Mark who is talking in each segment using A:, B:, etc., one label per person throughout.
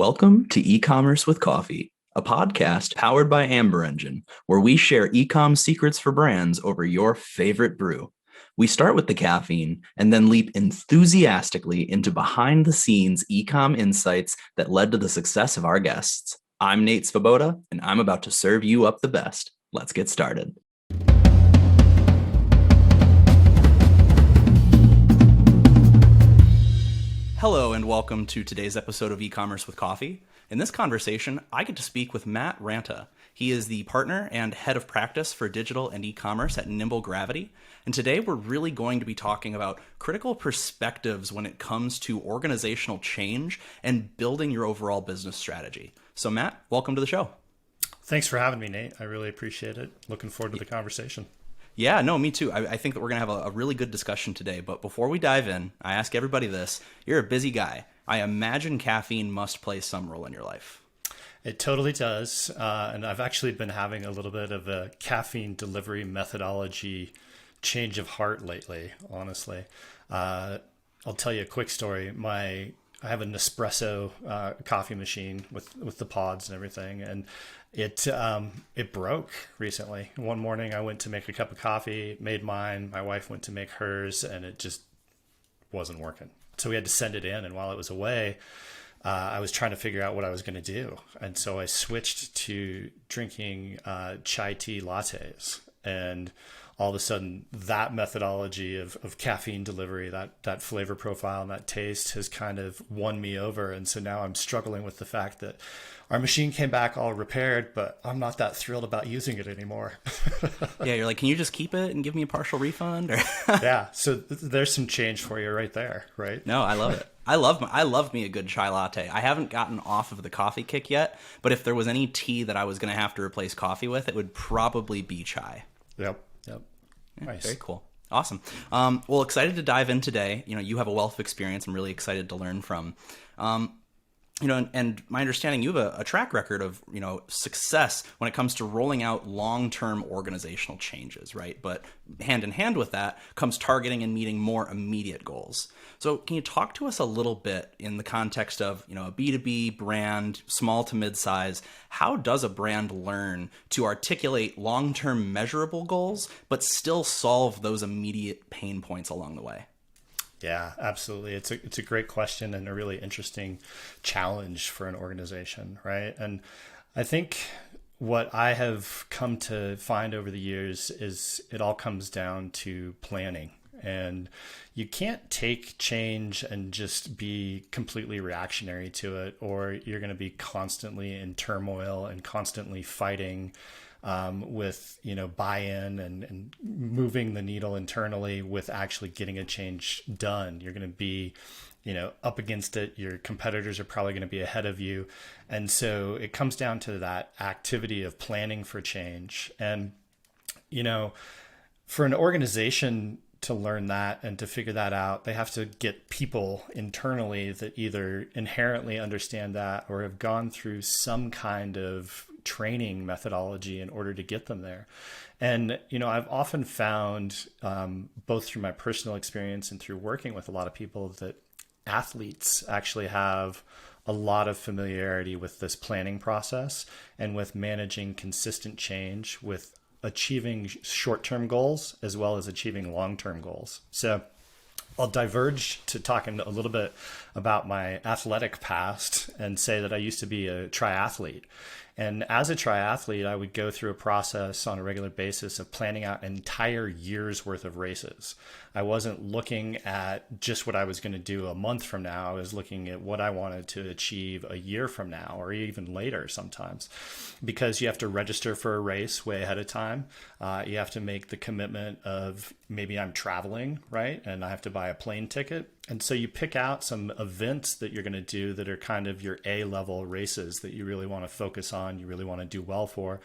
A: Welcome to E-commerce with Coffee, a podcast powered by Amber Engine, where we share e-com secrets for brands over your favorite brew. We start with the caffeine and then leap enthusiastically into behind-the-scenes e-com insights that led to the success of our guests. I'm Nate Svoboda, and I'm about to serve you up the best. Let's get started. Hello and welcome to today's episode of E-commerce with Coffee. In this conversation, I get to speak with Matt Ranta. He is the partner and head of practice for digital and e-commerce at Nimble Gravity. And today we're really going to be talking about critical perspectives when it comes to organizational change and building your overall business strategy. So Matt, welcome to the show.
B: Thanks for having me, Nate. I really appreciate it. Looking forward to the conversation.
A: Yeah, no, me too. I think that we're going to have a really good discussion today. But before we dive in, I ask everybody this. You're a busy guy. I imagine caffeine must play some role in your life.
B: It totally does. And I've actually been having a little bit of a caffeine delivery methodology change of heart lately, honestly. I'll tell you a quick story. I have an Nespresso coffee machine with the pods and everything, and it broke recently. One morning I went to make a cup of coffee, made mine. My wife went to make hers, and it just wasn't working. So we had to send it in, and while it was away, I was trying to figure out what I was going to do, and so I switched to drinking chai tea lattes, and all of a sudden that methodology of caffeine delivery, that flavor profile and that taste has kind of won me over. And so now I'm struggling with the fact that our machine came back all repaired, but I'm not that thrilled about using it anymore.
A: Yeah, you're like, can you just keep it and give me a partial refund? Or
B: Yeah, so there's some change for you right there, right?
A: No, I love it. I love me a good chai latte. I haven't gotten off of the coffee kick yet, but if there was any tea that I was going to have to replace coffee with, it would probably be chai.
B: Yep.
A: Yeah,
B: Nice.
A: very cool. Awesome. Well, excited to dive in today. You have a wealth of experience I'm really excited to learn from. And my understanding, you have a track record of, success when it comes to rolling out long-term organizational changes, right? But hand in hand with that comes targeting and meeting more immediate goals. So can you talk to us a little bit in the context of, a B2B brand, small to mid-size? How does a brand learn to articulate long-term measurable goals, but still solve those immediate pain points along the way?
B: Yeah, absolutely. It's a great question and a really interesting challenge for an organization, right? And I think what I have come to find over the years is it all comes down to planning. And you can't take change and just be completely reactionary to it, or you're going to be constantly in turmoil and constantly fighting with buy-in and moving the needle internally with actually getting a change done. You're going to be up against it. Your competitors are probably going to be ahead of you, and so it comes down to that activity of planning for change. And for an organization to learn that and to figure that out, they have to get people internally that either inherently understand that or have gone through some kind of training methodology in order to get them there. And, I've often found, both through my personal experience and through working with a lot of people, that athletes actually have a lot of familiarity with this planning process and with managing consistent change, with achieving short-term goals as well as achieving long-term goals. So I'll diverge to talking a little bit about my athletic past and say that I used to be a triathlete. And as a triathlete, I would go through a process on a regular basis of planning out an entire year's worth of races. I wasn't looking at just what I was going to do a month from now. I was looking at what I wanted to achieve a year from now, or even later sometimes, because you have to register for a race way ahead of time. You have to make the commitment of maybe I'm traveling, right? And I have to buy a plane ticket. And so you pick out some events that you're going to do that are kind of your A-level races that you really want to focus on, you really want to do well for.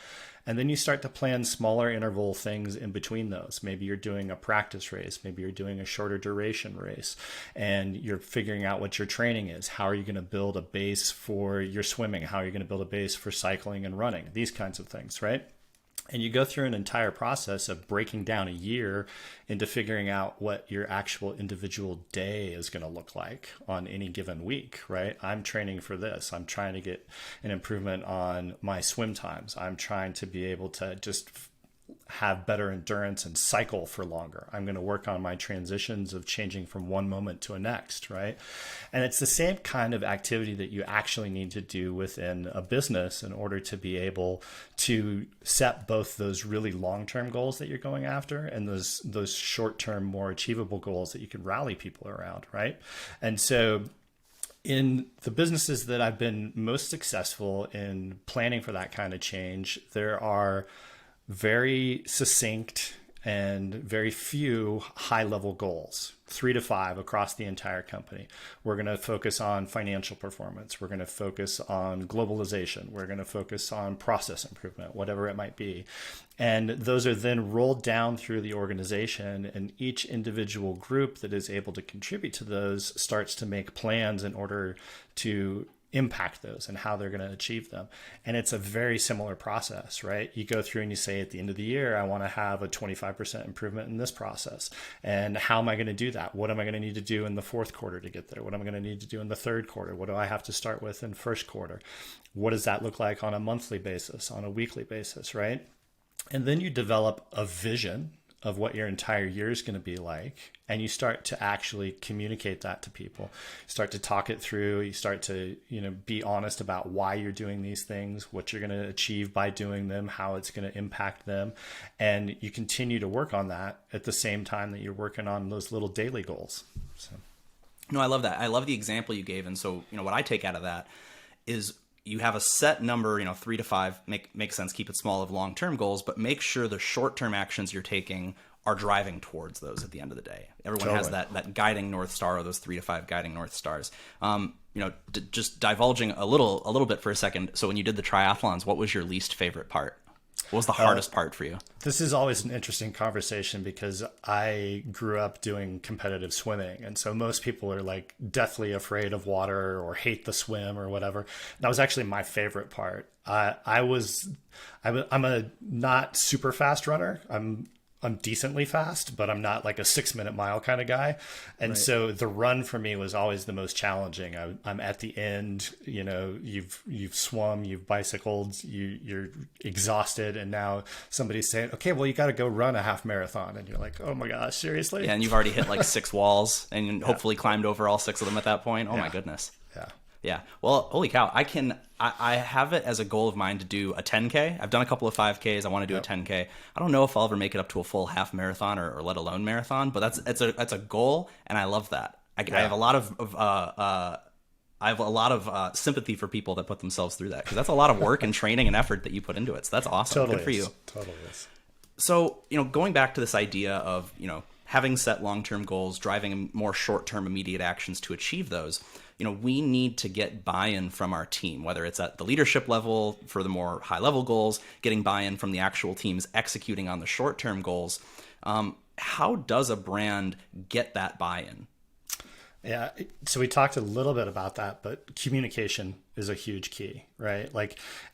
B: And then you start to plan smaller interval things in between those. Maybe you're doing a practice race, maybe you're doing a shorter duration race, and you're figuring out what your training is. How are you going to build a base for your swimming? How are you going to build a base for cycling and running? These kinds of things, right? And you go through an entire process of breaking down a year into figuring out what your actual individual day is going to look like on any given week, right? I'm training for this. I'm trying to get an improvement on my swim times. I'm trying to be able to just have better endurance and cycle for longer. I'm going to work on my transitions of changing from one moment to a next, right? And it's the same kind of activity that you actually need to do within a business in order to be able to set both those really long-term goals that you're going after and those short-term, more achievable goals that you can rally people around, right? And so in the businesses that I've been most successful in planning for that kind of change, there are very succinct and very few high level goals, 3 to 5 across the entire company. We're going to focus on financial performance. We're going to focus on globalization. We're going to focus on process improvement, whatever it might be. And those are then rolled down through the organization, and each individual group that is able to contribute to those starts to make plans in order to impact those and how they're going to achieve them. And it's a very similar process, right? You go through and you say at the end of the year, I want to have a 25% improvement in this process. And how am I going to do that? What am I going to need to do in the fourth quarter to get there? What am I going to need to do in the third quarter? What do I have to start with in first quarter? What does that look like on a monthly basis, on a weekly basis, right? And then you develop a vision of what your entire year is going to be like. And you start to actually communicate that to people, start to talk it through. You start to, be honest about why you're doing these things, what you're going to achieve by doing them, how it's going to impact them. And you continue to work on that at the same time that you're working on those little daily goals. So.
A: No, I love that. I love the example you gave. And so, what I take out of that is you have a set number, 3 to 5, makes sense, keep it small, of long-term goals, but make sure the short-term actions you're taking are driving towards those at the end of the day. Everyone has that guiding North Star, or those 3 to 5 guiding North Stars. Just divulging a little bit for a second. So when you did the triathlons, what was your least favorite part? What was the hardest part for you?
B: This is always an interesting conversation because I grew up doing competitive swimming. And so most people are like deathly afraid of water or hate the swim or whatever. That was actually my favorite part. I'm a not super fast runner. I'm decently fast, but I'm not like a 6-minute mile kind of guy. And right. So the run for me was always the most challenging. I'm at the end, you've swum, you've bicycled, you're exhausted. And now somebody's saying, okay, well, you got to go run a half marathon. And you're like, oh my gosh, seriously?
A: Yeah. And you've already hit like 6 walls and hopefully climbed over all 6 of them at that point. Oh my goodness.
B: Yeah.
A: Yeah. Well, holy cow. I have it as a goal of mine to do a 10K. I've done a couple of 5Ks. I want to do a 10K. I don't know if I'll ever make it up to a full half marathon or let alone marathon, but that's a goal. And I love that. I have a lot of sympathy for people that put themselves through that, because that's a lot of work and training and effort that you put into it. So that's awesome.
B: Totally
A: Good for you.
B: Totally is.
A: So, going back to this idea of, having set long-term goals, driving more short-term immediate actions to achieve those, we need to get buy-in from our team, whether it's at the leadership level for the more high-level goals, getting buy-in from the actual teams executing on the short-term goals. How does a brand get that buy-in?
B: Yeah. So we talked a little bit about that, but communication is a huge key, right?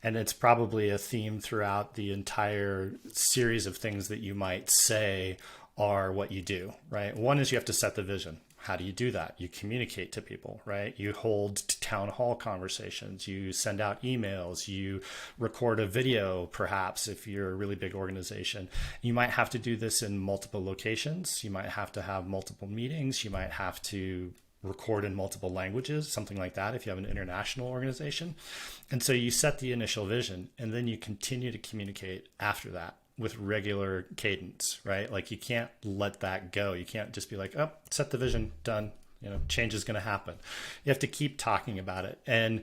B: And it's probably a theme throughout the entire series of things that you might say are what you do, right? One is you have to set the vision. How do you do that? You communicate to people, right? You hold town hall conversations, you send out emails, you record a video, perhaps, if you're a really big organization. You might have to do this in multiple locations. You might have to have multiple meetings. You might have to record in multiple languages, something like that, if you have an international organization. And so you set the initial vision, and then you continue to communicate after that with regular cadence, right? Like, you can't let that go. You can't just be like, oh, set the vision, done. Change is going to happen. You have to keep talking about it. And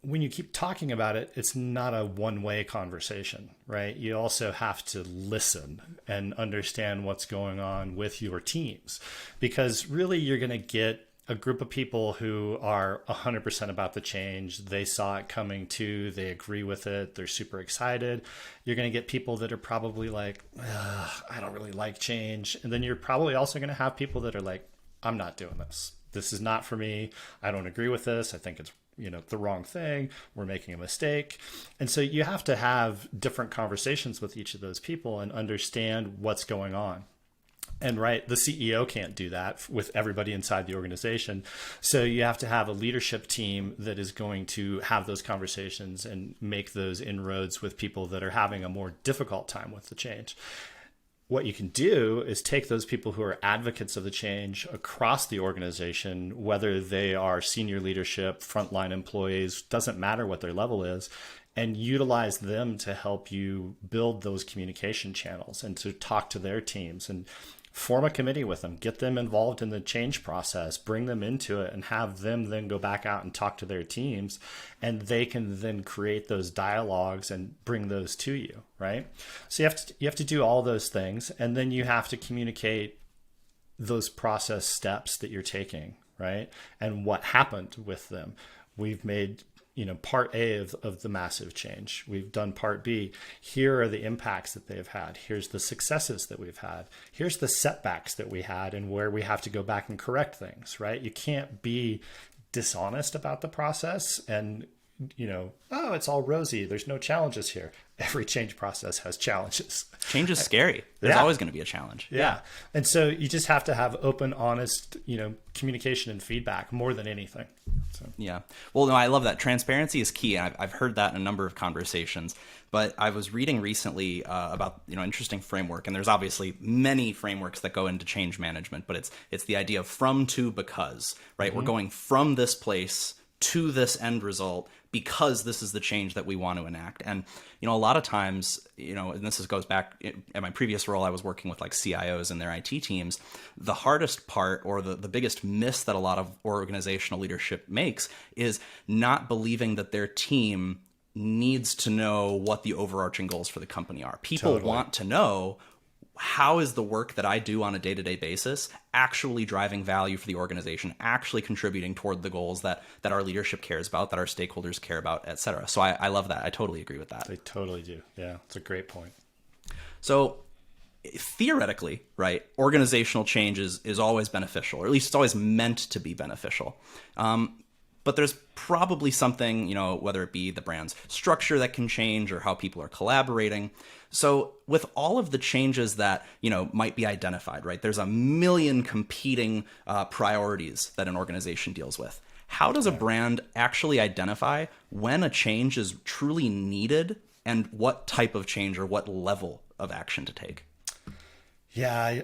B: when you keep talking about it, it's not a one-way conversation, right? You also have to listen and understand what's going on with your teams, because really you're going to get a group of people who are 100% about the change. They saw it coming too. They agree with it. They're super excited. You're going to get people that are probably like, I don't really like change. And then you're probably also going to have people that are like, I'm not doing this. This is not for me. I don't agree with this. I think it's the wrong thing. We're making a mistake. And so you have to have different conversations with each of those people and understand what's going on. And right, the CEO can't do that with everybody inside the organization. So you have to have a leadership team that is going to have those conversations and make those inroads with people that are having a more difficult time with the change. What you can do is take those people who are advocates of the change across the organization, whether they are senior leadership, frontline employees, doesn't matter what their level is, and utilize them to help you build those communication channels and to talk to their teams and form a committee with them, get them involved in the change process, bring them into it, and have them then go back out and talk to their teams. And they can then create those dialogues and bring those to you, right? So you have to do all those things. And then you have to communicate those process steps that you're taking, right? And what happened with them. We've made part A of the massive change. We've done part B. Here are the impacts that they've had. Here's the successes that we've had. Here's the setbacks that we had and where we have to go back and correct things, right? You can't be dishonest about the process and, oh, it's all rosy. There's no challenges here. Every change process has challenges.
A: Change is scary. There's always going to be a challenge.
B: Yeah. And so you just have to have open, honest, communication and feedback more than anything. So.
A: Yeah. Well, no, I love that. Transparency is key. And I've heard that in a number of conversations. But I was reading recently about interesting framework, and there's obviously many frameworks that go into change management, but it's the idea of from to because, right? Mm-hmm. We're going from this place to this end result because this is the change that we want to enact. And, a lot of times, and this goes back in my previous role, I was working with like CIOs and their IT teams. The hardest part or the biggest miss that a lot of organizational leadership makes is not believing that their team needs to know what the overarching goals for the company are. People want to know, how is the work that I do on a day-to-day basis actually driving value for the organization, actually contributing toward the goals that our leadership cares about, that our stakeholders care about, et cetera. So I love that. I totally agree with that.
B: They totally do. Yeah, it's a great point.
A: So theoretically, right, organizational change is always beneficial, or at least it's always meant to be beneficial. But there's probably something, whether it be the brand's structure that can change or how people are collaborating. So with all of the changes that, might be identified, right, there's a million competing priorities that an organization deals with. How does a brand actually identify when a change is truly needed and what type of change or what level of action to take?
B: Yeah,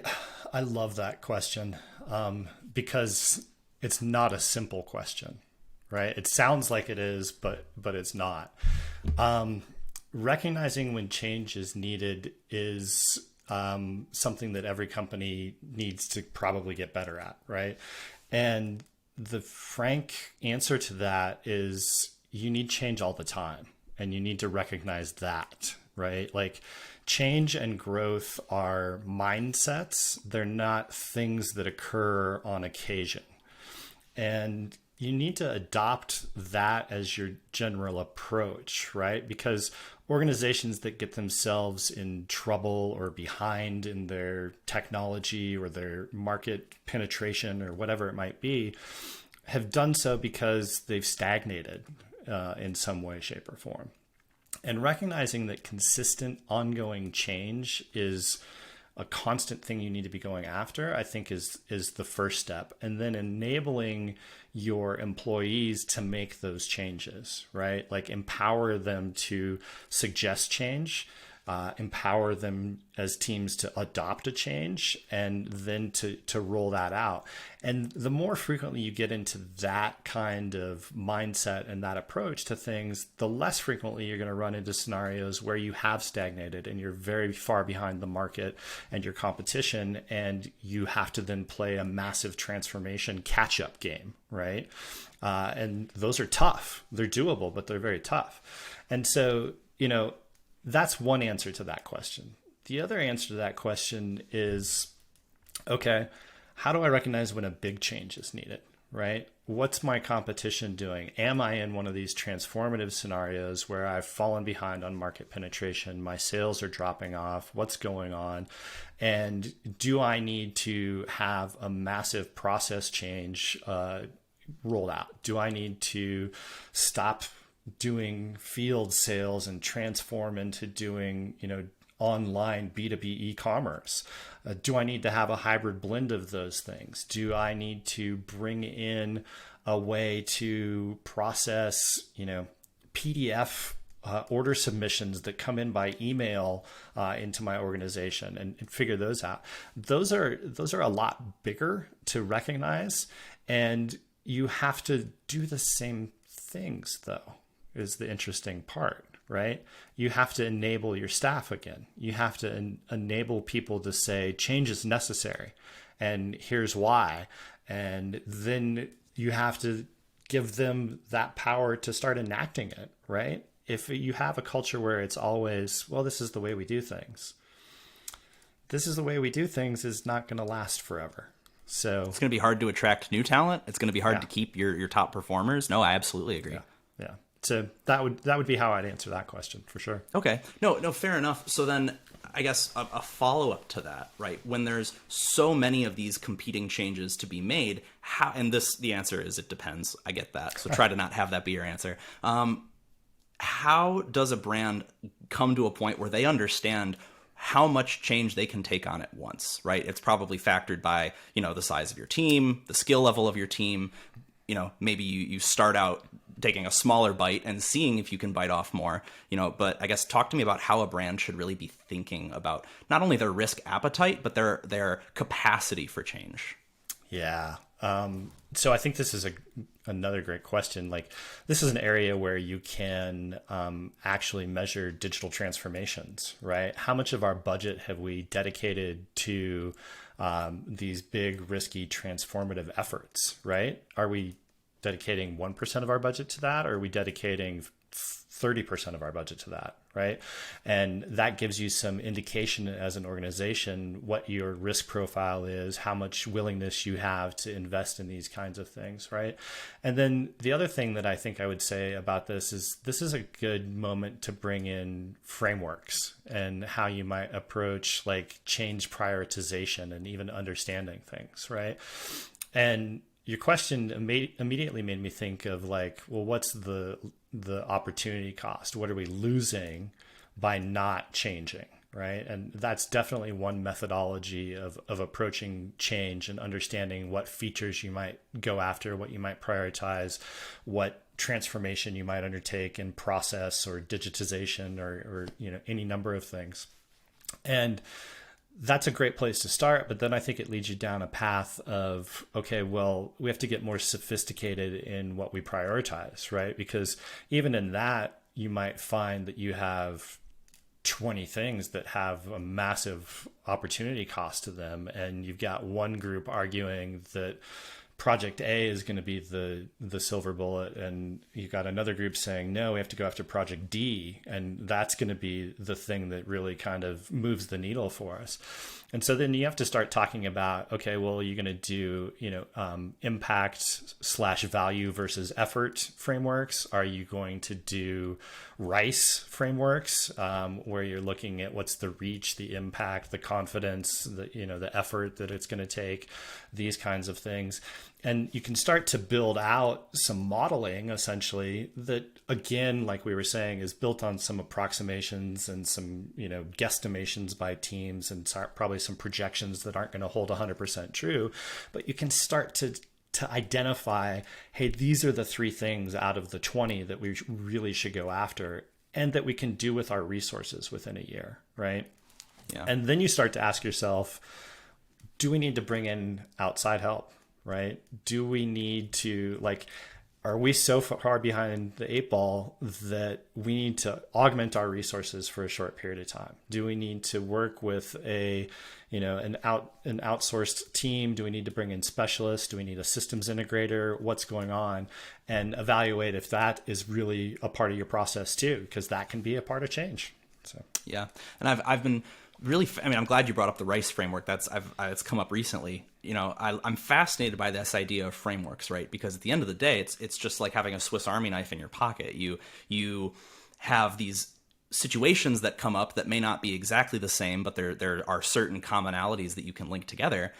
B: I love that question because it's not a simple question. Right? It sounds like it is, but it's not. Recognizing when change is needed is something that every company needs to probably get better at, right? And the frank answer to that is you need change all the time, and you need to recognize that, right? Like change and growth are mindsets. They're not things that occur on occasion. And you need to adopt that as your general approach, right? Because organizations that get themselves in trouble or behind in their technology or their market penetration or whatever it might be have done so because they've stagnated in some way, shape, or form. And recognizing that consistent, ongoing change is a constant thing you need to be going after, I think is the first step. And then enabling your employees to make those changes, right? Like empower them to suggest change, empower them as teams to adopt a change and then to roll that out. And the more frequently you get into that kind of mindset and that approach to things, the less frequently you're going to run into scenarios where you have stagnated and you're very far behind the market and your competition, and you have to then play a massive transformation catch-up game, right? And those are tough. They're doable, but they're very tough. And so, that's one answer to that question. The other answer to that question is, okay, how do I recognize when a big change is needed, right? What's my competition doing? Am I in one of these transformative scenarios where I've fallen behind on market penetration? My sales are dropping off. What's going on? And do I need to have a massive process change, rolled out? Do I need to stop doing field sales and transform into doing, online B2B e-commerce? Do I need to have a hybrid blend of those things? Do I need to bring in a way to process, PDF order submissions that come in by email into my organization and figure those out? Those are a lot bigger to recognize, and you have to do the same things, though, is the interesting part, right? You have to enable your staff again. You have to enable people to say change is necessary and here's why. And then you have to give them that power to start enacting it, right? If you have a culture where it's always, well, this is the way we do things, is not going to last forever. So
A: it's going to be hard to attract new talent. It's going to be hard to keep your top performers. No, I absolutely agree.
B: Yeah. So that would be how I'd answer that question for sure.
A: Okay. No, fair enough. So then I guess a follow-up to that, right? When there's so many of these competing changes to be made, the answer is it depends. I get that. So try to not have that be your answer. How does a brand come to a point where they understand how much change they can take on at once, right? It's probably factored by, the size of your team, the skill level of your team. Maybe you start out taking a smaller bite and seeing if you can bite off more, but I guess talk to me about how a brand should really be thinking about not only their risk appetite, but their capacity for change.
B: Yeah. So I think this is another great question. Like, this is an area where you can actually measure digital transformations, right? How much of our budget have we dedicated to these big, risky, transformative efforts, right? Are we dedicating 1% of our budget to that, or are we dedicating 30% of our budget to that, right? And that gives you some indication as an organization what your risk profile is, how much willingness you have to invest in these kinds of things, right? And then the other thing that I think I would say about this is a good moment to bring in frameworks and how you might approach like change prioritization and even understanding things, right? And your question immediately made me think of like, well, what's the opportunity cost? What are we losing by not changing, right? And that's definitely one methodology of approaching change and understanding what features you might go after, what you might prioritize, what transformation you might undertake in process or digitization or any number of things. And that's a great place to start, but then I think it leads you down a path of, okay, well, we have to get more sophisticated in what we prioritize, right? Because even in that, you might find that you have 20 things that have a massive opportunity cost to them. And you've got one group arguing that Project A is going to be the silver bullet, and you've got another group saying, no, we have to go after Project D, and that's going to be the thing that really kind of moves the needle for us. And so then you have to start talking about, okay, well, you're going to do, impact/value versus effort frameworks. Are you going to do RICE frameworks, where you're looking at what's the reach, the impact, the confidence, the effort that it's going to take, these kinds of things. And you can start to build out some modeling, essentially, that, again, like we were saying, is built on some approximations and some, guesstimations by teams and probably some projections that aren't going to hold 100% true. But you can start to identify, hey, these are the 3 things out of the 20 that we really should go after and that we can do with our resources within a year, right?
A: Yeah.
B: And then you start to ask yourself, do we need to bring in outside help? Right? Do we need to, are we so far behind the 8 ball that we need to augment our resources for a short period of time? Do we need to work with an outsourced team? Do we need to bring in specialists? Do we need a systems integrator? What's going on? And evaluate if that is really a part of your process too, because that can be a part of change. So
A: yeah, and I've been really, I'm glad you brought up the RICE framework. It's come up recently. I'm fascinated by this idea of frameworks, right? Because at the end of the day, it's just like having a Swiss Army knife in your pocket. You have these situations that come up that may not be exactly the same, but there are certain commonalities that you can link together.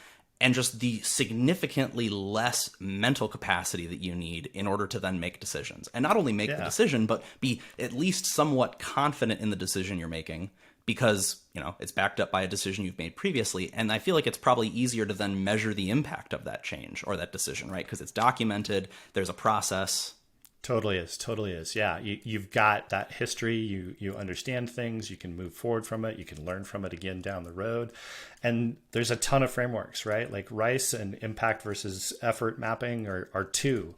A: and just the significantly less mental capacity that you need in order to then make decisions. And not only make the decision, but be at least somewhat confident in the decision you're making, because, you know, it's backed up by a decision you've made previously. And I feel like it's probably easier to then measure the impact of that change or that decision, right? Because it's documented, there's a process.
B: Totally is. Yeah, you've got that history. You understand things. You can move forward from it. You can learn from it again down the road. And there's a ton of frameworks, right? Like RICE and impact versus effort mapping are two.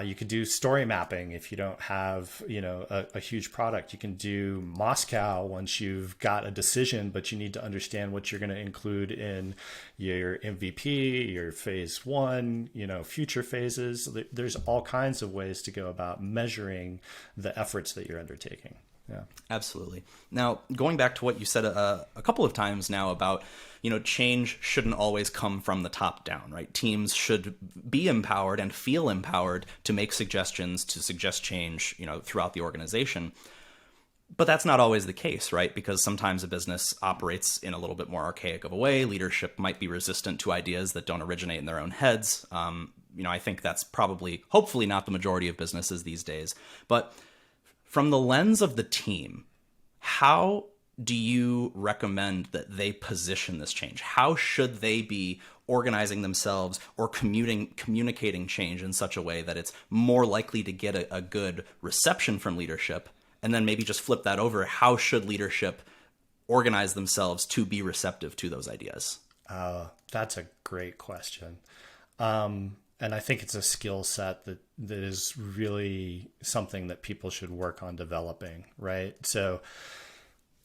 B: You could do story mapping if you don't have, you know, a huge product. You can do Moscow once you've got a decision, but you need to understand what you're going to include in your MVP, your phase one, you know, future phases. There's all kinds of ways to go about measuring the efforts that you're undertaking. Yeah,
A: absolutely. Now, going back to what you said a couple of times now about, you know, change shouldn't always come from the top down, right? Teams should be empowered and feel empowered to make suggestions, to suggest change, you know, throughout the organization. But that's not always the case, right? Because sometimes a business operates in a little bit more archaic of a way. Leadership might be resistant to ideas that don't originate in their own heads. You know, I think that's probably, hopefully not the majority of businesses these days. But from the lens of the team, how do you recommend that they position this change? How should they be organizing themselves or communicating change in such a way that it's more likely to get a good reception from leadership? And then maybe just flip that over. How should leadership organize themselves to be receptive to those ideas?
B: That's a great question. And I think it's a skill set that is really something that people should work on developing, right? So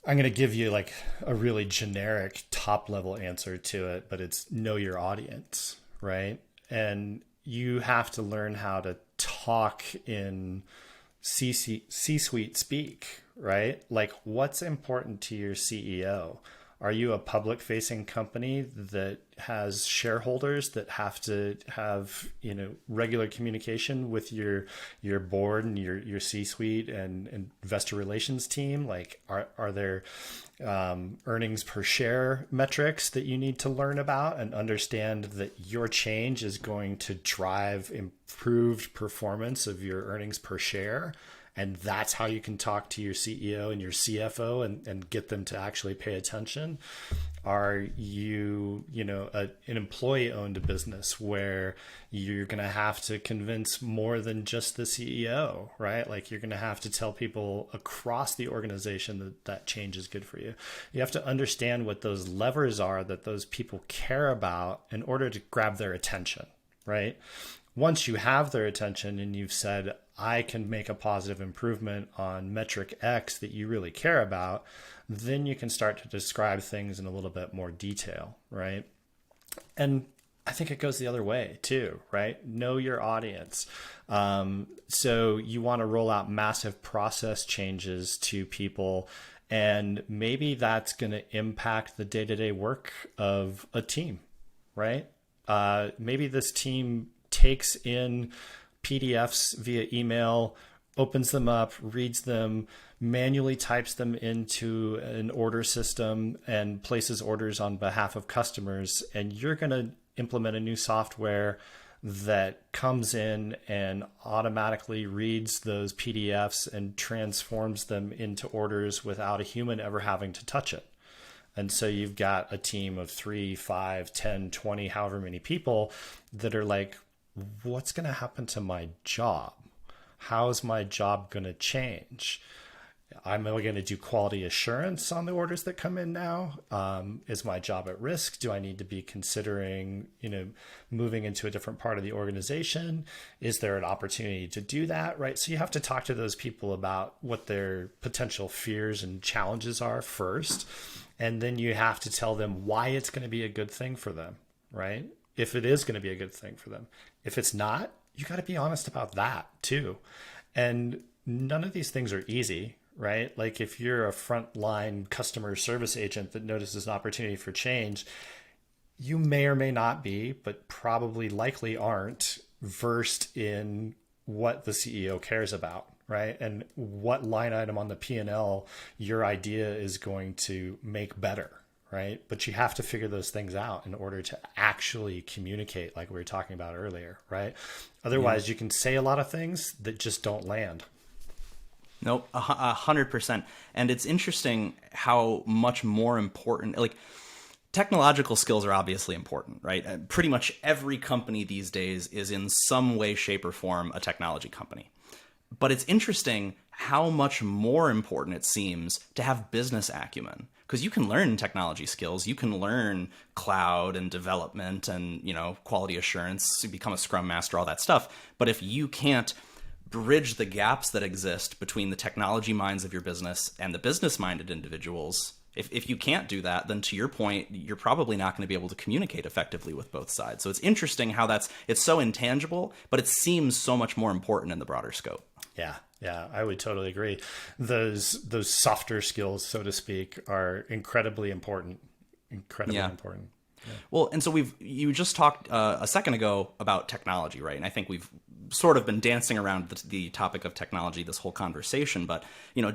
B: I'm going to give you like a really generic top level answer to it, but it's know your audience, right? And you have to learn how to talk in C-suite speak, right? Like, what's important to your CEO? Are you a public facing company that has shareholders that have to have, you know, regular communication with your board and your C-suite and investor relations team? Like, are there earnings per share metrics that you need to learn about and understand that your change is going to drive improved performance of your earnings per share? And that's how you can talk to your CEO and your CFO and get them to actually pay attention. Are you, you know, an employee-owned business where you're going to have to convince more than just the CEO, right? Like, you're going to have to tell people across the organization that change is good for you. You have to understand what those levers are that those people care about in order to grab their attention, right? Once you have their attention and you've said, I can make a positive improvement on metric X that you really care about, then you can start to describe things in a little bit more detail, right? And I think it goes the other way too, right? Know your audience. So you want to roll out massive process changes to people, and maybe that's going to impact the day-to-day work of a team, right? Maybe this team takes in PDFs via email, opens them up, reads them, manually types them into an order system and places orders on behalf of customers. And you're going to implement a new software that comes in and automatically reads those PDFs and transforms them into orders without a human ever having to touch it. And so you've got a team of 3, 5, 10, 20, however many people that are like, what's going to happen to my job? How is my job going to change? I'm going to do quality assurance on the orders that come in now. Is my job at risk? Do I need to be considering, you know, moving into a different part of the organization? Is there an opportunity to do that? Right. So you have to talk to those people about what their potential fears and challenges are first. And then you have to tell them why it's going to be a good thing for them. Right. If it is going to be a good thing for them. If it's not, you got to be honest about that too. And none of these things are easy, right? Like, if you're a frontline customer service agent that notices an opportunity for change, you may or may not be, but probably likely aren't versed in what the CEO cares about, right? And what line item on the P&L your idea is going to make better, right? But you have to figure those things out in order to actually communicate, like we were talking about earlier, right? Otherwise, you can say a lot of things that just don't land.
A: Nope, 100%. And it's interesting how much more important, like, technological skills are obviously important, right? Pretty much every company these days is in some way, shape, or form a technology company. But it's interesting how much more important it seems to have business acumen, because you can learn technology skills, you can learn cloud and development and, quality assurance, become a scrum master, all that stuff. But if you can't bridge the gaps that exist between the technology minds of your business and the business minded individuals, if you can't do that, then to your point, you're probably not going to be able to communicate effectively with both sides. So it's interesting how it's so intangible, but it seems so much more important in the broader scope.
B: Yeah, I would totally agree. Those softer skills, so to speak, are incredibly important. Important. Yeah.
A: Well, and so you just talked a second ago about technology, right? And I think we've sort of been dancing around the topic of technology this whole conversation, but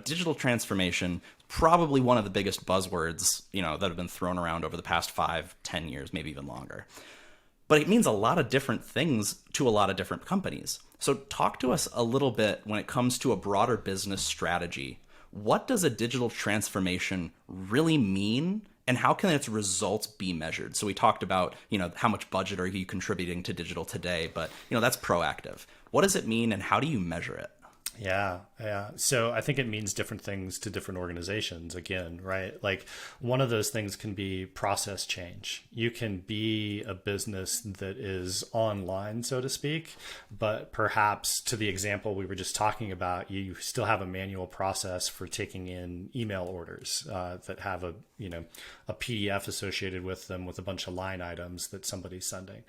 A: digital transformation, probably one of the biggest buzzwords that have been thrown around over the past 5-10 years, maybe even longer. But it means a lot of different things to a lot of different companies. So talk to us a little bit when it comes to a broader business strategy. What does a digital transformation really mean, and how can its results be measured? So we talked about, how much budget are you contributing to digital today, but that's proactive. What does it mean, and how do you measure it?
B: Yeah. So I think it means different things to different organizations again, right? Like one of those things can be process change. You can be a business that is online, so to speak, but perhaps to the example we were just talking about, you still have a manual process for taking in email orders that have a PDF associated with them with a bunch of line items that somebody's sending.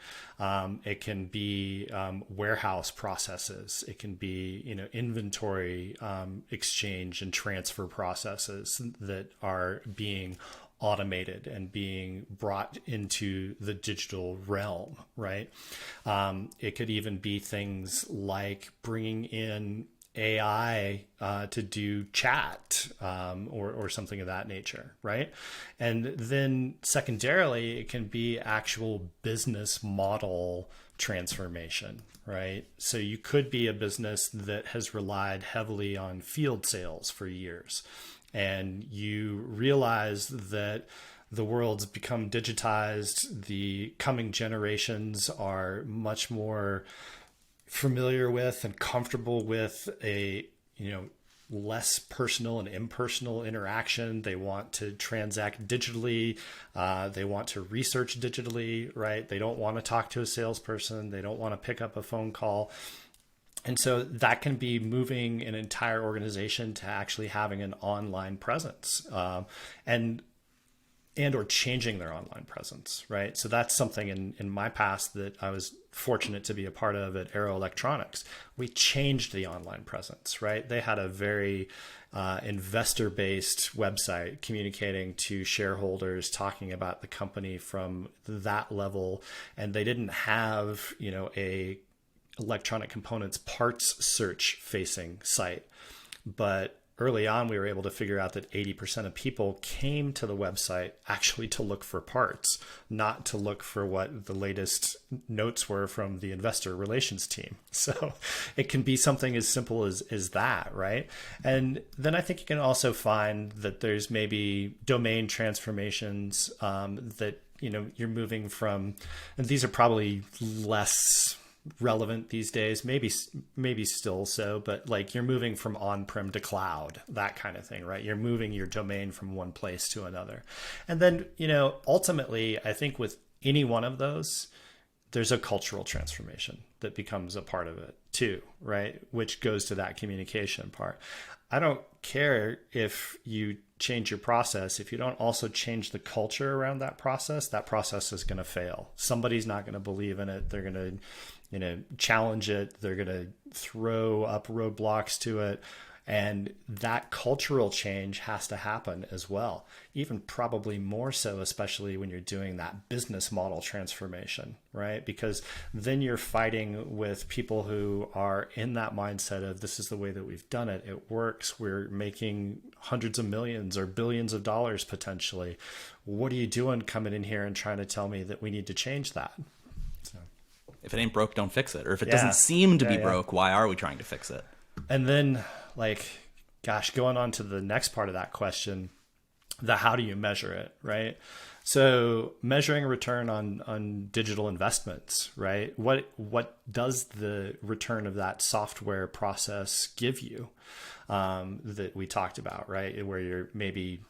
B: It can be warehouse processes. It can be, inventory exchange and transfer processes that are being automated and being brought into the digital realm, right? It could even be things like bringing in AI to do chat or something of that nature, right? And then secondarily, it can be actual business model transformation, right? So you could be a business that has relied heavily on field sales for years, and you realize that the world's become digitized. The coming generations are much more familiar with and comfortable with a less personal and impersonal interaction. They want to transact digitally. They want to research digitally, right? They don't want to talk to a salesperson. They don't want to pick up a phone call. And so that can be moving an entire organization to actually having an online presence and or changing their online presence, right? So that's something in my past that I was fortunate to be a part of at Arrow Electronics. We changed the online presence, right? They had a very investor-based website communicating to shareholders, talking about the company from that level. And they didn't have, a electronic components parts search facing site. But early on, we were able to figure out that 80% of people came to the website actually to look for parts, not to look for what the latest notes were from the investor relations team. So it can be something as simple as that, right? And then I think you can also find that there's maybe domain transformations that, you're moving from, and these are probably less relevant these days, maybe still so, but like you're moving from on-prem to cloud, that kind of thing, right? You're moving your domain from one place to another. And then, ultimately, I think with any one of those, there's a cultural transformation that becomes a part of it too, right? Which goes to that communication part. I don't care if you change your process. If you don't also change the culture around that process is going to fail. Somebody's not going to believe in it. They're going to challenge it. They're going to throw up roadblocks to it. And that cultural change has to happen as well, even probably more so, especially when you're doing that business model transformation, right? Because then you're fighting with people who are in that mindset of this is the way that we've done it. It works. We're making hundreds of millions or billions of dollars potentially. What are you doing coming in here and trying to tell me that we need to change that? So.
A: If it ain't broke, don't fix it. Or if it doesn't seem to be broke, why are we trying to fix it?
B: And then, like, gosh, going on to the next part of that question, the how do you measure it, right? So measuring return on digital investments, right? What does the return of that software process give you, that we talked about, right? Where you're maybe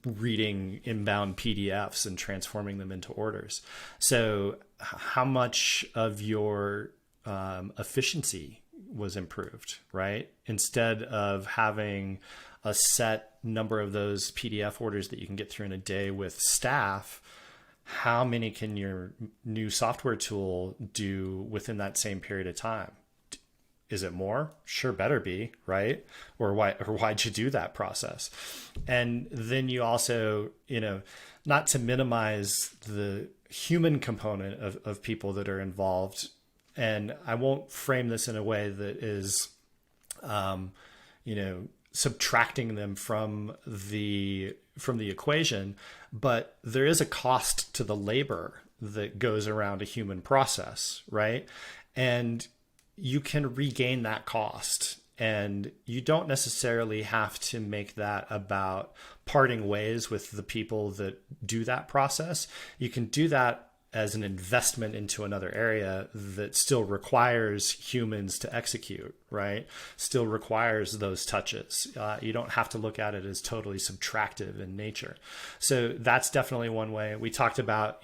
B: reading inbound PDFs and transforming them into orders. So how much of your efficiency was improved, right? Instead of having a set number of those PDF orders that you can get through in a day with staff, how many can your new software tool do within that same period of time? Is it more? Sure, better be, right? Or why'd you do that process? And then you also, not to minimize the human component of people that are involved. And I won't frame this in a way that is, subtracting them from the equation, but there is a cost to the labor that goes around a human process, right? And you can regain that cost, and you don't necessarily have to make that about parting ways with the people that do that process. You can do that as an investment into another area that still requires humans to execute, right? Still requires those touches. You don't have to look at it as totally subtractive in nature. So that's definitely one way. We talked about,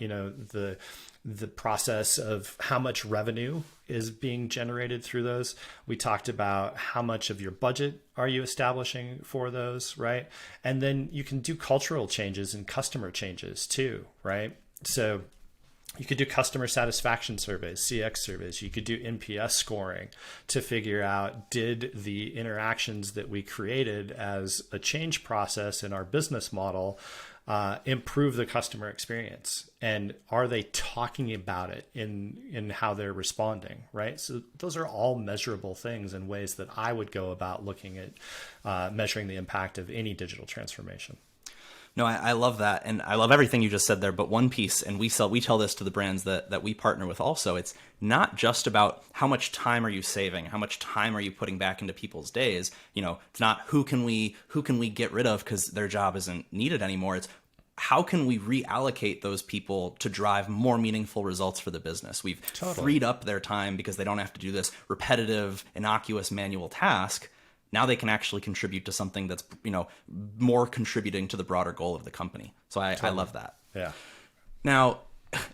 B: the process of how much revenue is being generated through those. We talked about how much of your budget are you establishing for those, right? And then you can do cultural changes and customer changes too, right? So you could do customer satisfaction surveys, CX surveys. You could do NPS scoring to figure out, did the interactions that we created as a change process in our business model improve the customer experience? And are they talking about it in how they're responding, right? So those are all measurable things and ways that I would go about looking at measuring the impact of any digital transformation.
A: No, I love that. And I love everything you just said there. But one piece, and we tell this to the brands that we partner with also, it's not just about how much time are you saving, how much time are you putting back into people's days. It's not who can we get rid of because their job isn't needed anymore. It's how can we reallocate those people to drive more meaningful results for the business? We've freed up their time because they don't have to do this repetitive, innocuous manual task. Now they can actually contribute to something that's, more contributing to the broader goal of the company. So I love that.
B: Yeah.
A: Now,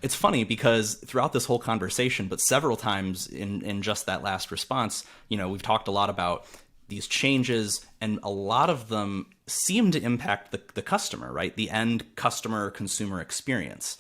A: it's funny because throughout this whole conversation, but several times in just that last response, we've talked a lot about these changes, and a lot of them seem to impact the customer, right? The end customer consumer experience.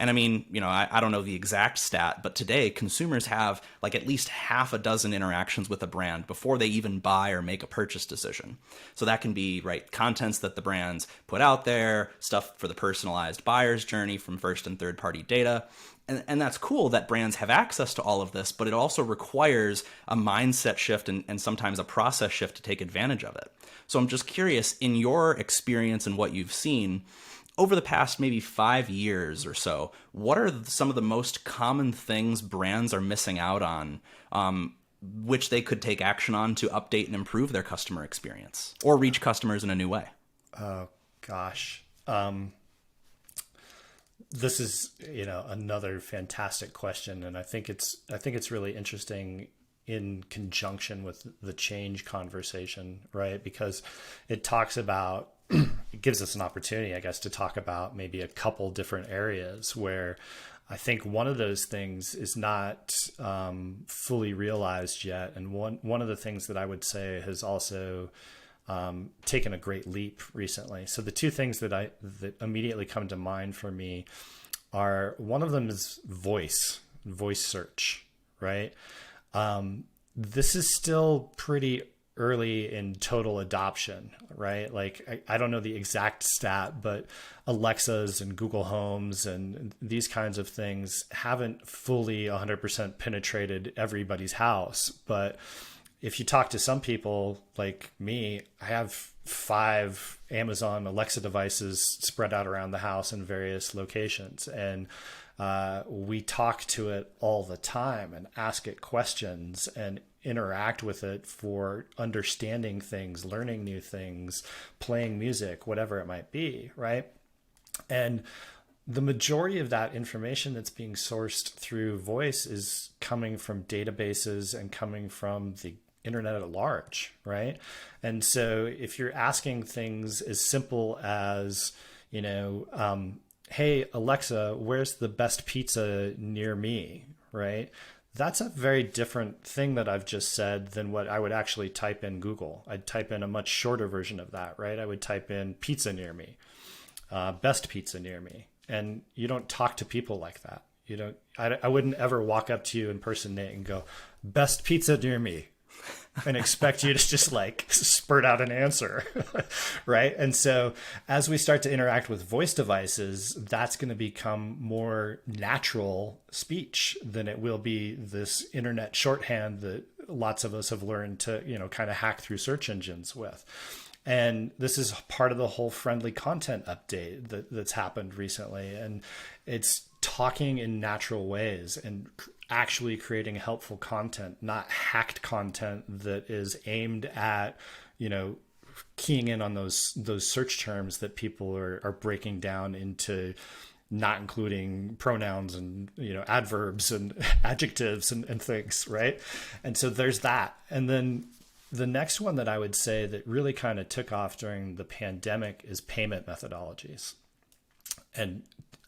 A: And I mean, I don't know the exact stat, but today consumers have like at least half a dozen interactions with a brand before they even buy or make a purchase decision. So that can be, right, contents that the brands put out there, stuff for the personalized buyer's journey from first and third party data. And that's cool that brands have access to all of this, but it also requires a mindset shift and sometimes a process shift to take advantage of it. So I'm just curious, in your experience and what you've seen, over the past maybe 5 years or so, what are some of the most common things brands are missing out on, which they could take action on to update and improve their customer experience or reach customers in a new way?
B: Oh, gosh. This is, another fantastic question. And I think it's really interesting in conjunction with the change conversation, right? Because it talks about, it gives us an opportunity, I guess, to talk about maybe a couple different areas where I think one of those things is not fully realized yet. And one of the things that I would say has also taken a great leap recently. So the two things that immediately come to mind for me are, one of them is voice search, right? This is still pretty early in total adoption, right? Like I don't know the exact stat, but Alexas and Google Homes and these kinds of things haven't fully 100% penetrated everybody's house. But if you talk to some people like me, I have 5 Amazon Alexa devices spread out around the house in various locations. And we talk to it all the time and ask it questions and interact with it for understanding things, learning new things, playing music, whatever it might be, right? And the majority of that information that's being sourced through voice is coming from databases and coming from the internet at large, right? And so if you're asking things as simple as, hey, Alexa, where's the best pizza near me, right? That's a very different thing that I've just said than what I would actually type in Google. I'd type in a much shorter version of that, right? I would type in pizza near me, best pizza near me. And you don't talk to people like that. I wouldn't ever walk up to you in person, Nate, and go, best pizza near me, and expect you to just like spurt out an answer, right? And so as we start to interact with voice devices, that's going to become more natural speech than it will be this internet shorthand that lots of us have learned to, kind of hack through search engines with. And this is part of the whole friendly content update that's happened recently. And it's talking in natural ways and actually creating helpful content, not hacked content that is aimed at, keying in on those search terms that people are breaking down into not including pronouns and, adverbs and adjectives and things, right? And so there's that. And then the next one that I would say that really kind of took off during the pandemic is payment methodologies and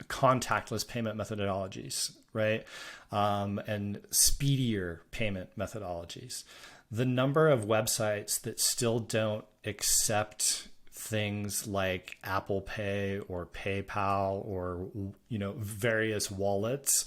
B: contactless payment methodologies, right? And speedier payment methodologies. The number of websites that still don't accept things like Apple Pay or PayPal or, various wallets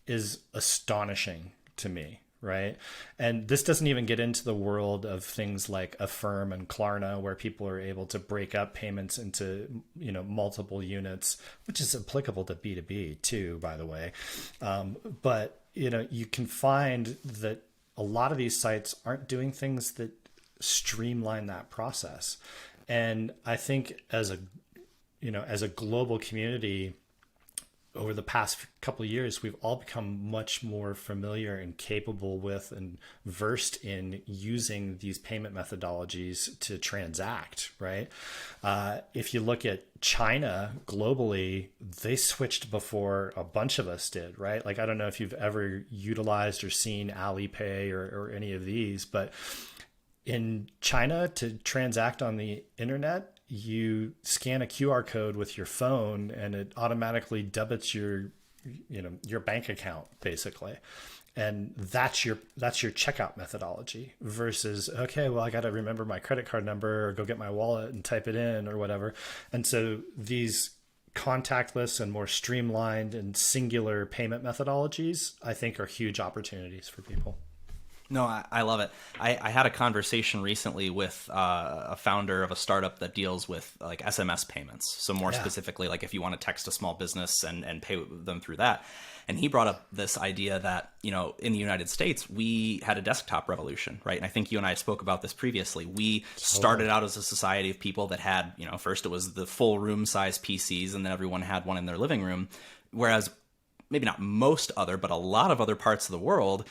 B: is astonishing to me. Right. And this doesn't even get into the world of things like Affirm and Klarna, where people are able to break up payments into, multiple units, which is applicable to B2B too, by the way. But, you can find that a lot of these sites aren't doing things that streamline that process. And I think as a global community, over the past couple of years, we've all become much more familiar and capable with and versed in using these payment methodologies to transact, right? If you look at China globally, they switched before a bunch of us did, right? Like, I don't know if you've ever utilized or seen Alipay or any of these, but in China, to transact on the internet, you scan a QR code with your phone and it automatically debits your bank account basically. And that's your checkout methodology versus, okay, well, I got to remember my credit card number or go get my wallet and type it in or whatever. And so these contactless and more streamlined and singular payment methodologies, I think, are huge opportunities for people.
A: No, I love it. I had a conversation recently with a founder of a startup that deals with like SMS payments. So more specifically, like if you want to text a small business and pay them through that. And he brought up this idea that, in the United States, we had a desktop revolution, right? And I think you and I spoke about this previously. We started out as a society of people that had, first it was the full room size PCs and then everyone had one in their living room. Whereas maybe not most other, but a lot of other parts of the world,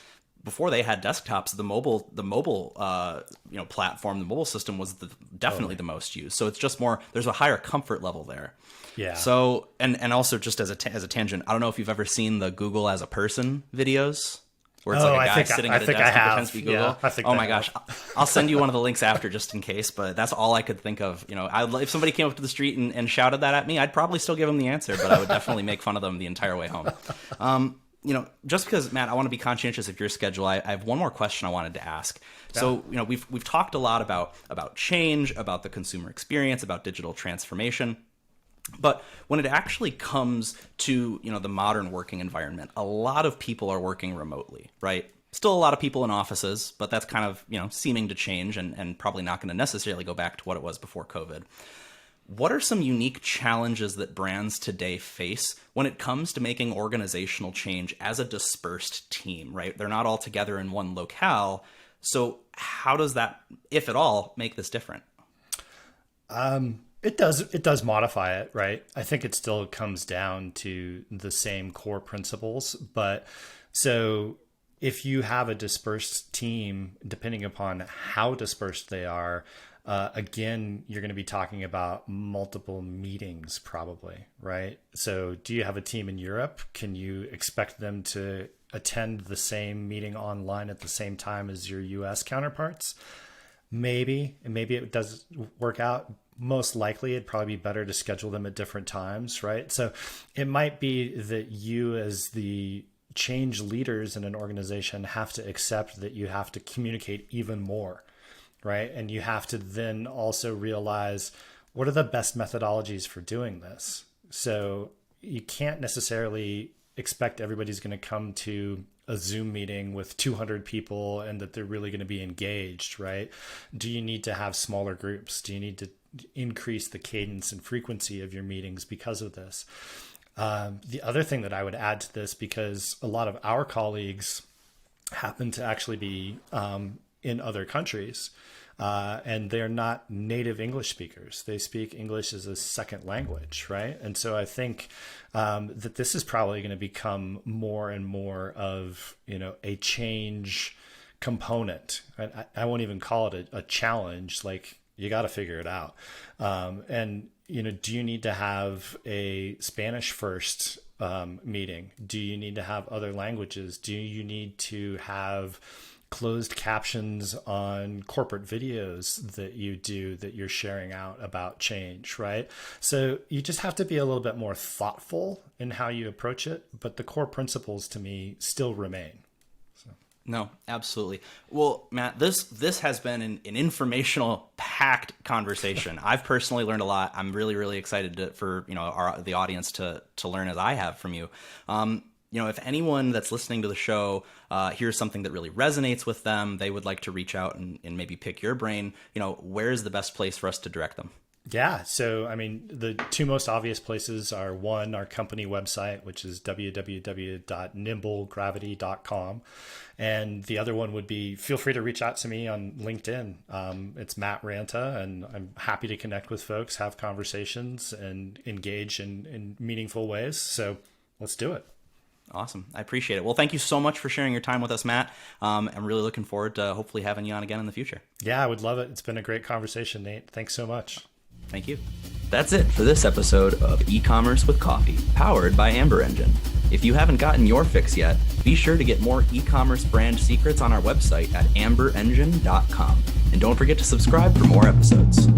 A: before they had desktops, the mobile platform, the mobile system was definitely the most used. So it's just more, there's a higher comfort level there.
B: Yeah. So,
A: and also just as a tangent, I don't know if you've ever seen the Google as a person videos where it's like a guy sitting at a desk and pretends to be Google.
B: Yeah,
A: oh my gosh. I'll send you one of the links after just in case, but that's all I could think of. If somebody came up to the street and shouted that at me, I'd probably still give them the answer, but I would definitely make fun of them the entire way home. Just because, Matt, I want to be conscientious of your schedule, I have one more question I wanted to ask. Yeah. So, we've talked a lot about change, about the consumer experience, about digital transformation. But when it actually comes to, the modern working environment, a lot of people are working remotely, right? Still a lot of people in offices, but that's kind of, seeming to change and probably not going to necessarily go back to what it was before COVID. What are some unique challenges that brands today face when it comes to making organizational change as a dispersed team, right? They're not all together in one locale. So how does that, if at all, make this different?
B: It does modify it, right? I think it still comes down to the same core principles. But so if you have a dispersed team, depending upon how dispersed they are, again, you're going to be talking about multiple meetings probably, right? So do you have a team in Europe? Can you expect them to attend the same meeting online at the same time as your US counterparts? Maybe, and maybe it does work out. Most likely it'd probably be better to schedule them at different times, right? So it might be that you as the change leaders in an organization have to accept that you have to communicate even more, right? And you have to then also realize what are the best methodologies for doing this. So you can't necessarily expect everybody's going to come to a Zoom meeting with 200 people and that they're really going to be engaged, right? Do you need to have smaller groups? Do you need to increase the cadence and frequency of your meetings because of this? The other thing that I would add to this, because a lot of our colleagues happen to actually be in other countries, and they're not native English speakers. They speak English as a second language, right? And so I think that this is probably going to become more and more of, a change component. I won't even call it a challenge. Like, you got to figure it out. And, do you need to have a Spanish first meeting? Do you need to have other languages? Do you need to have closed captions on corporate videos that you're sharing out about change, right? So you just have to be a little bit more thoughtful in how you approach it, but the core principles to me still remain.
A: No, absolutely. Well, Matt, this has been an informational packed conversation. I've personally learned a lot. I'm really, really excited for the audience to learn as I have from you. If anyone that's listening to the show hears something that really resonates with them, they would like to reach out and maybe pick your brain, where's the best place for us to direct them?
B: Yeah. So, the two most obvious places are, one, our company website, which is www.nimblegravity.com. And the other one would be, feel free to reach out to me on LinkedIn. It's Matt Ranta, and I'm happy to connect with folks, have conversations, and engage in meaningful ways. So let's do it.
A: Awesome. I appreciate it. Well, thank you so much for sharing your time with us, Matt. I'm really looking forward to hopefully having you on again in the future.
B: Yeah, I would love it. It's been a great conversation, Nate. Thanks so much.
A: Thank you. That's it for this episode of E-Commerce with Coffee, powered by Amber Engine. If you haven't gotten your fix yet, be sure to get more e-commerce brand secrets on our website at amberengine.com. And don't forget to subscribe for more episodes.